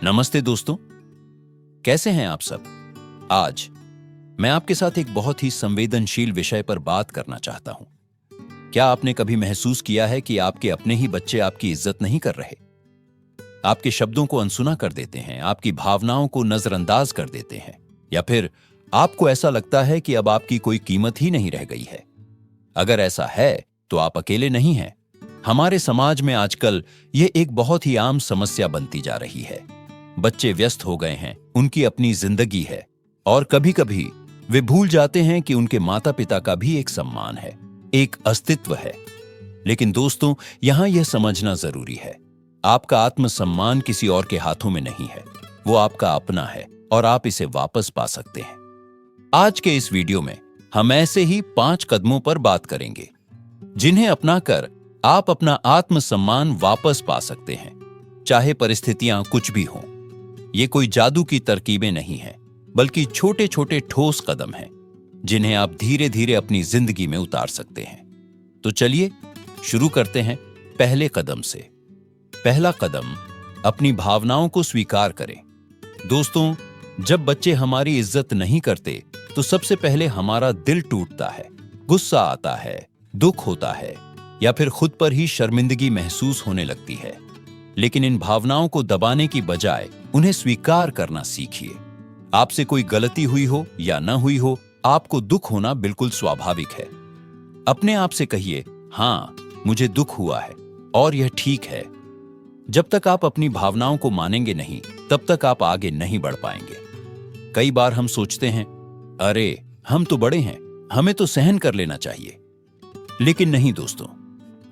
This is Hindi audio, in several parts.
नमस्ते दोस्तों, कैसे हैं आप सब। आज मैं आपके साथ एक बहुत ही संवेदनशील विषय पर बात करना चाहता हूं। क्या आपने कभी महसूस किया है कि आपके अपने ही बच्चे आपकी इज्जत नहीं कर रहे? आपके शब्दों को अनसुना कर देते हैं, आपकी भावनाओं को नजरअंदाज कर देते हैं, या फिर आपको ऐसा लगता है कि अब आपकी कोई कीमत ही नहीं रह गई है। अगर ऐसा है तो आप अकेले नहीं हैं। हमारे समाज में आजकल यह एक बहुत ही आम समस्या बनती जा रही है। बच्चे व्यस्त हो गए हैं, उनकी अपनी जिंदगी है, और कभी कभी वे भूल जाते हैं कि उनके माता पिता का भी एक सम्मान है, एक अस्तित्व है। लेकिन दोस्तों, यहां यह समझना जरूरी है, आपका आत्मसम्मान किसी और के हाथों में नहीं है। वो आपका अपना है और आप इसे वापस पा सकते हैं। आज के इस वीडियो में हम ऐसे ही 5 कदमों पर बात करेंगे जिन्हें अपनाकर आप अपना आत्मसम्मान वापस पा सकते हैं, चाहे परिस्थितियां कुछ भी हों। ये कोई जादू की तरकीबें नहीं हैं, बल्कि छोटे छोटे ठोस कदम हैं जिन्हें आप धीरे धीरे अपनी जिंदगी में उतार सकते हैं। तो चलिए शुरू करते हैं पहले कदम से। पहला कदम, अपनी भावनाओं को स्वीकार करें। दोस्तों, जब बच्चे हमारी इज्जत नहीं करते तो सबसे पहले हमारा दिल टूटता है, गुस्सा आता है, दुख होता है, या फिर खुद पर ही शर्मिंदगी महसूस होने लगती है। लेकिन इन भावनाओं को दबाने की बजाय उन्हें स्वीकार करना सीखिए। आपसे कोई गलती हुई हो या न हुई हो, आपको दुख होना बिल्कुल स्वाभाविक है। अपने आप से कहिए, हाँ, मुझे दुख हुआ है और यह ठीक है। जब तक आप अपनी भावनाओं को मानेंगे नहीं, तब तक आप आगे नहीं बढ़ पाएंगे। कई बार हम सोचते हैं, अरे हम तो बड़े हैं, हमें तो सहन कर लेना चाहिए। लेकिन नहीं दोस्तों,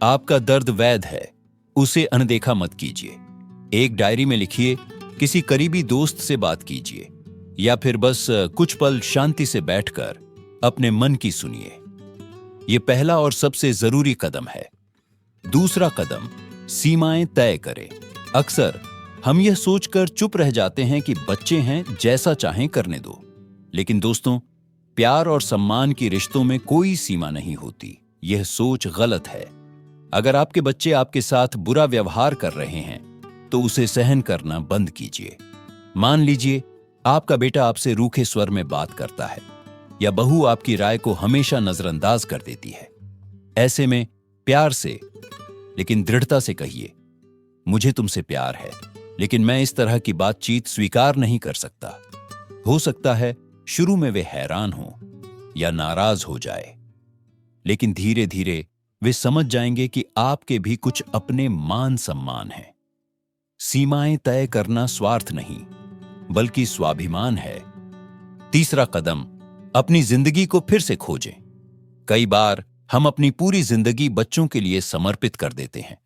आपका दर्द वैध है, उसे अनदेखा मत कीजिए। एक डायरी में लिखिए, किसी करीबी दोस्त से बात कीजिए, या फिर बस कुछ पल शांति से बैठकर अपने मन की सुनिए। यह पहला और सबसे जरूरी कदम है। दूसरा कदम, सीमाएं तय करें। अक्सर हम यह सोचकर चुप रह जाते हैं कि बच्चे हैं, जैसा चाहें करने दो। लेकिन दोस्तों, प्यार और सम्मान की रिश्तों में कोई सीमा नहीं होती। यह सोच गलत है। अगर आपके बच्चे आपके साथ बुरा व्यवहार कर रहे हैं तो उसे सहन करना बंद कीजिए। मान लीजिए आपका बेटा आपसे रूखे स्वर में बात करता है, या बहू आपकी राय को हमेशा नजरअंदाज कर देती है। ऐसे में प्यार से लेकिन दृढ़ता से कहिए, मुझे तुमसे प्यार है, लेकिन मैं इस तरह की बातचीत स्वीकार नहीं कर सकता। हो सकता है शुरू में वे हैरान हो या नाराज हो जाए, लेकिन धीरे धीरे वे समझ जाएंगे कि आपके भी कुछ अपने मान सम्मान हैं। सीमाएं तय करना स्वार्थ नहीं, बल्कि स्वाभिमान है। तीसरा कदम, अपनी जिंदगी को फिर से खोजें। कई बार हम अपनी पूरी जिंदगी बच्चों के लिए समर्पित कर देते हैं,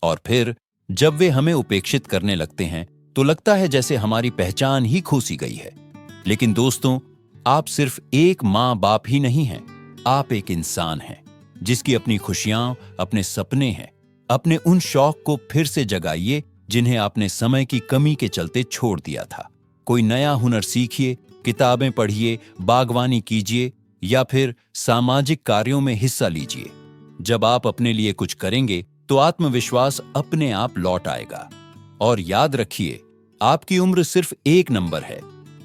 और फिर जब वे हमें उपेक्षित करने लगते हैं तो लगता है जैसे हमारी पहचान ही खो सी गई है। लेकिन दोस्तों, आप सिर्फ एक मां बाप ही नहीं हैं, आप एक इंसान हैं जिसकी अपनी खुशियां, अपने सपने हैं। अपने उन शौक को फिर से जगाइए जिन्हें आपने समय की कमी के चलते छोड़ दिया था। कोई नया हुनर सीखिए, किताबें पढ़िए, बागवानी कीजिए, या फिर सामाजिक कार्यों में हिस्सा लीजिए। जब आप अपने लिए कुछ करेंगे तो आत्मविश्वास अपने आप लौट आएगा। और याद रखिए, आपकी उम्र सिर्फ एक नंबर है।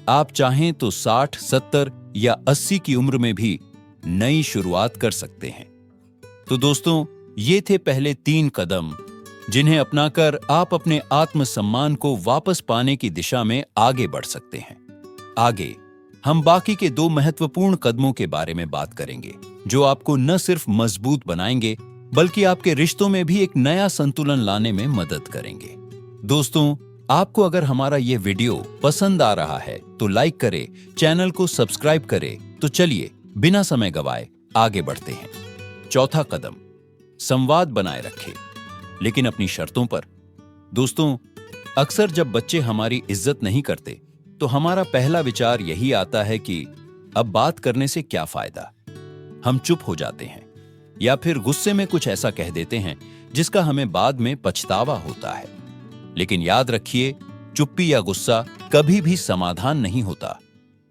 आप चाहें तो 60, 70 या 80 की उम्र में भी नई शुरुआत कर सकते हैं। तो दोस्तों, ये थे पहले 3 कदम जिन्हें अपनाकर आप अपने आत्मसम्मान को वापस पाने की दिशा में आगे बढ़ सकते हैं। आगे हम बाकी के 2 महत्वपूर्ण कदमों के बारे में बात करेंगे, जो आपको न सिर्फ मजबूत बनाएंगे, बल्कि आपके रिश्तों में भी एक नया संतुलन लाने में मदद करेंगे। दोस्तों, आपको अगर हमारा यह वीडियो पसंद आ रहा है तो लाइक करें, चैनल को सब्सक्राइब करें। तो चलिए बिना समय गवाए आगे बढ़ते हैं। चौथा कदम, संवाद बनाए रखें, लेकिन अपनी शर्तों पर। दोस्तों, अक्सर जब बच्चे हमारी इज्जत नहीं करते तो हमारा पहला विचार यही आता है कि अब बात करने से क्या फायदा। हम चुप हो जाते हैं, या फिर गुस्से में कुछ ऐसा कह देते हैं जिसका हमें बाद में पछतावा होता है। लेकिन याद रखिए, चुप्पी या गुस्सा कभी भी समाधान नहीं होता।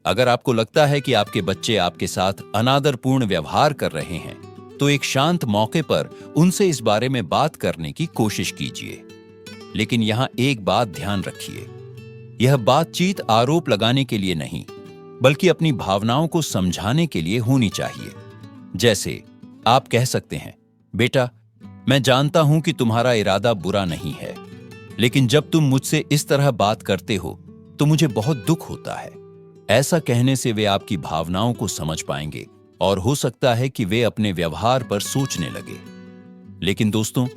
अगर आपको लगता है कि आपके बच्चे आपके साथ अनादरपूर्ण व्यवहार कर रहे हैं, तो एक शांत मौके पर उनसे इस बारे में बात करने की कोशिश कीजिए। लेकिन यहां एक बात ध्यान रखिए, यह बातचीत आरोप लगाने के लिए नहीं, बल्कि अपनी भावनाओं को समझाने के लिए होनी चाहिए। जैसे आप कह सकते हैं, बेटा, मैं जानता हूं कि तुम्हारा इरादा बुरा नहीं है, लेकिन जब तुम मुझसे इस तरह बात करते हो तो मुझे बहुत दुख होता है। ऐसा कहने से वे आपकी भावनाओं को समझ पाएंगे और हो सकता है कि वे अपने व्यवहार पर सोचने लगे। लेकिन दोस्तों,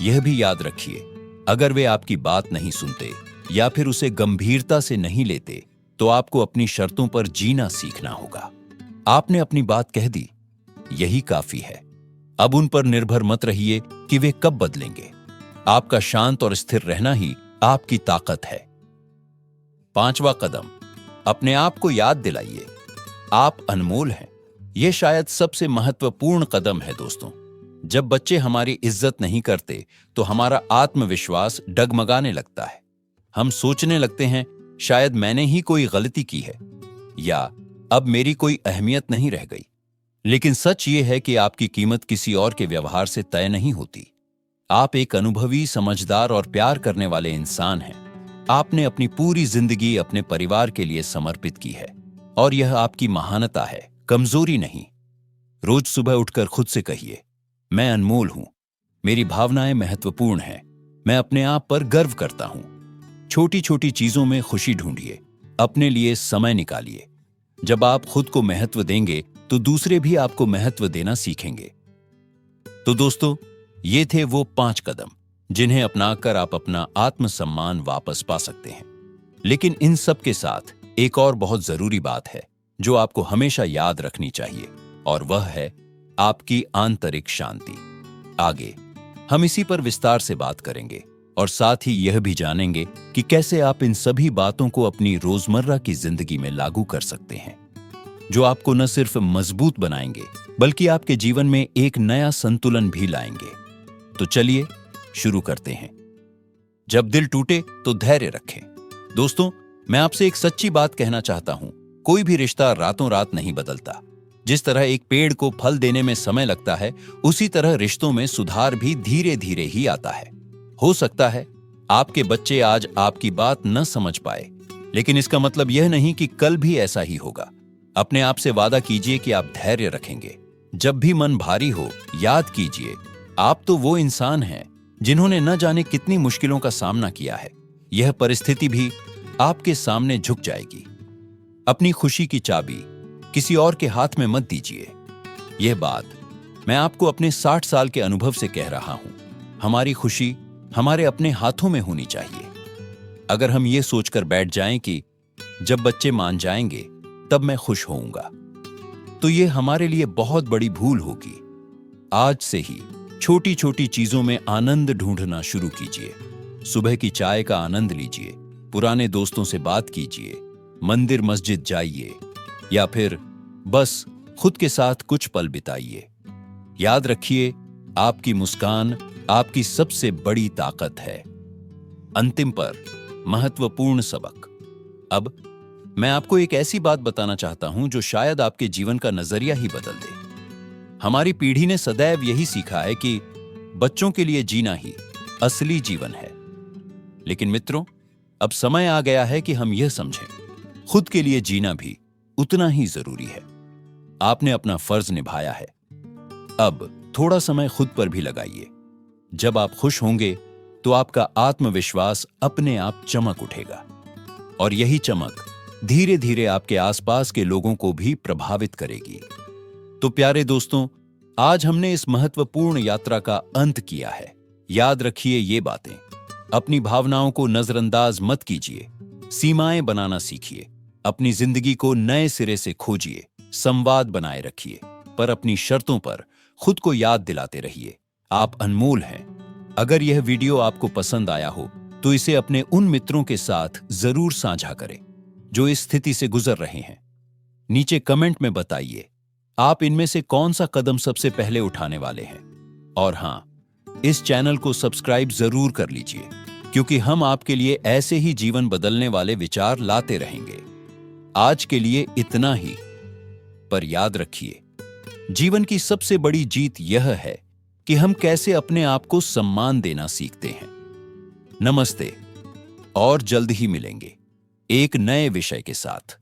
यह भी याद रखिए, अगर वे आपकी बात नहीं सुनते या फिर उसे गंभीरता से नहीं लेते, तो आपको अपनी शर्तों पर जीना सीखना होगा। आपने अपनी बात कह दी, यही काफी है। अब उन पर निर्भर मत रहिए कि वे कब बदलेंगे। आपका शांत और स्थिर रहना ही आपकी ताकत है। 5वां कदम, अपने आप को याद दिलाइए, आप अनमोल हैं। यह शायद सबसे महत्वपूर्ण कदम है दोस्तों। जब बच्चे हमारी इज्जत नहीं करते तो हमारा आत्मविश्वास डगमगाने लगता है। हम सोचने लगते हैं, शायद मैंने ही कोई गलती की है या अब मेरी कोई अहमियत नहीं रह गई। लेकिन सच ये है कि आपकी कीमत किसी और के व्यवहार से तय नहीं होती। आप एक अनुभवी, समझदार और प्यार करने वाले इंसान हैं। आपने अपनी पूरी जिंदगी अपने परिवार के लिए समर्पित की है और यह आपकी महानता है, कमजोरी नहीं। रोज सुबह उठकर खुद से कहिए, मैं अनमोल हूं, मेरी भावनाएं महत्वपूर्ण हैं, मैं अपने आप पर गर्व करता हूं। छोटी छोटी चीजों में खुशी ढूंढिए, अपने लिए समय निकालिए। जब आप खुद को महत्व देंगे तो दूसरे भी आपको महत्व देना सीखेंगे। तो दोस्तों, ये थे वो 5 कदम जिन्हें अपनाकर आप अपना आत्मसम्मान वापस पा सकते हैं। लेकिन इन सब के साथ एक और बहुत जरूरी बात है जो आपको हमेशा याद रखनी चाहिए, और वह है आपकी आंतरिक शांति। आगे हम इसी पर विस्तार से बात करेंगे और साथ ही यह भी जानेंगे कि कैसे आप इन सभी बातों को अपनी रोजमर्रा की जिंदगी में लागू कर सकते हैं, जो आपको न सिर्फ मजबूत बनाएंगे बल्कि आपके जीवन में एक नया संतुलन भी लाएंगे। तो चलिए शुरू करते हैं। जब दिल टूटे तो धैर्य रखें। दोस्तों, मैं आपसे एक सच्ची बात कहना चाहता हूं, कोई भी रिश्ता रातों रात नहीं बदलता। जिस तरह एक पेड़ को फल देने में समय लगता है, उसी तरह रिश्तों में सुधार भी धीरे धीरे ही आता है। हो सकता है आपके बच्चे आज आपकी बात न समझ पाए, लेकिन इसका मतलब यह नहीं कि कल भी ऐसा ही होगा। अपने आप से वादा कीजिए कि आप धैर्य रखेंगे। जब भी मन भारी हो, याद कीजिए, आप तो वो इंसान हैं जिन्होंने न जाने कितनी मुश्किलों का सामना किया है। यह परिस्थिति भी आपके सामने झुक जाएगी। अपनी खुशी की चाबी किसी और के हाथ में मत दीजिए। यह बात मैं आपको अपने 60 साल के अनुभव से कह रहा हूं। हमारी खुशी हमारे अपने हाथों में होनी चाहिए। अगर हम ये सोचकर बैठ जाएं कि जब बच्चे मान जाएंगे तब मैं खुश होऊंगा, तो ये हमारे लिए बहुत बड़ी भूल होगी। आज से ही छोटी छोटी चीजों में आनंद ढूंढना शुरू कीजिए। सुबह की चाय का आनंद लीजिए, पुराने दोस्तों से बात कीजिए, मंदिर मस्जिद जाइए या फिर बस खुद के साथ कुछ पल बिताइए। याद रखिए, आपकी मुस्कान आपकी सबसे बड़ी ताकत है। अंतिम पर महत्वपूर्ण सबक। अब मैं आपको एक ऐसी बात बताना चाहता हूं जो शायद आपके जीवन का नजरिया ही बदल दे। हमारी पीढ़ी ने सदैव यही सीखा है कि बच्चों के लिए जीना ही असली जीवन है। लेकिन मित्रों, अब समय आ गया है कि हम यह समझें, खुद के लिए जीना भी उतना ही जरूरी है। आपने अपना फर्ज निभाया है, अब थोड़ा समय खुद पर भी लगाइए। जब आप खुश होंगे तो आपका आत्मविश्वास अपने आप चमक उठेगा और यही चमक धीरे धीरे आपके आसपास के लोगों को भी प्रभावित करेगी। तो प्यारे दोस्तों, आज हमने इस महत्वपूर्ण यात्रा का अंत किया है। याद रखिए ये बातें। अपनी भावनाओं को नजरअंदाज मत कीजिए, सीमाएं बनाना सीखिए, अपनी जिंदगी को नए सिरे से खोजिए, संवाद बनाए रखिए, पर अपनी शर्तों पर खुद को याद दिलाते रहिए, आप अनमोल हैं। अगर यह वीडियो आपको पसंद आया हो तो इसे अपने उन मित्रों के साथ जरूर साझा करें जो इस स्थिति से गुजर रहे हैं। नीचे कमेंट में बताइए आप इनमें से कौन सा कदम सबसे पहले उठाने वाले हैं। और हां, इस चैनल को सब्सक्राइब जरूर कर लीजिए, क्योंकि हम आपके लिए ऐसे ही जीवन बदलने वाले विचार लाते रहेंगे। आज के लिए इतना ही, पर याद रखिए, जीवन की सबसे बड़ी जीत यह है कि हम कैसे अपने आप को सम्मान देना सीखते हैं। नमस्ते और जल्द ही मिलेंगे। एक नए विषय के साथ।